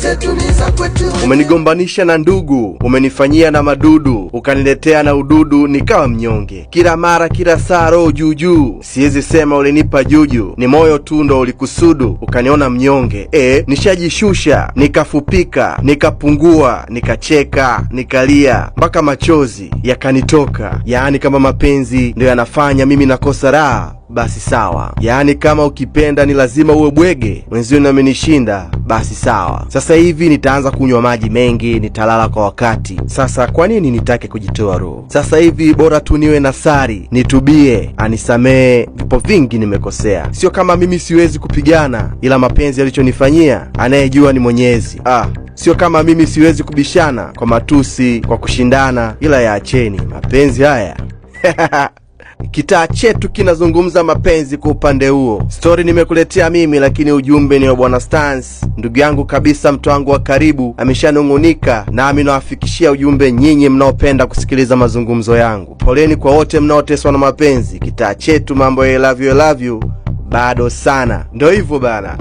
zetu ni za kwetu. Umenigombanisha na ndugu, umenifanyia na madudu, ukaniletea na ududu nikawa mnyonge. Kila mara kila saa roho juu, siwezi sema ulinipa juju, ni moyo tu ndo ulikusudu, ukaniona mnyonge. Nishajishusha, nikafupika, nikapungua, nikacheka, nikalia, mpaka machozi yakanitoka. Yaani kama mapenzi ndio yanafanya mimi nakosa raha, basi sawa. Yaani kama ukipenda ni lazima uwe bwege, wenzio na amenishinda, basi sawa. Sasa hivi nitaanza kunywa maji mengi, nitalala kwa wakati. Sasa kwa nini nitake kujitoa roho? Sasa hivi bora tu niwe na sari, nitubie, anisamee, vipo vingi nimekosea. Sio kama mimi siwezi kupigana, ila mapenzi alichonifanyia anayejua ni Mwenyezi. Sio kama mimi siwezi kubishana kwa matusi, kwa kushindana, ila yaacheni mapenzi haya. Kitaa chetu kinazungumza mapenzi kwa upande huo. Story nimekuletea mimi, lakini ujumbe ni wa Bwana Stans, ndugu yangu kabisa, mtu wangu wa karibu, ameshanungunika na nami nawafikishia ujumbe nyinyi mnaopenda kusikiliza mazungumzo yangu. Poleni kwa wote mnaoteswa na mapenzi. Kitaa chetu mambo ya love you bado sana. Ndio hivyo bana.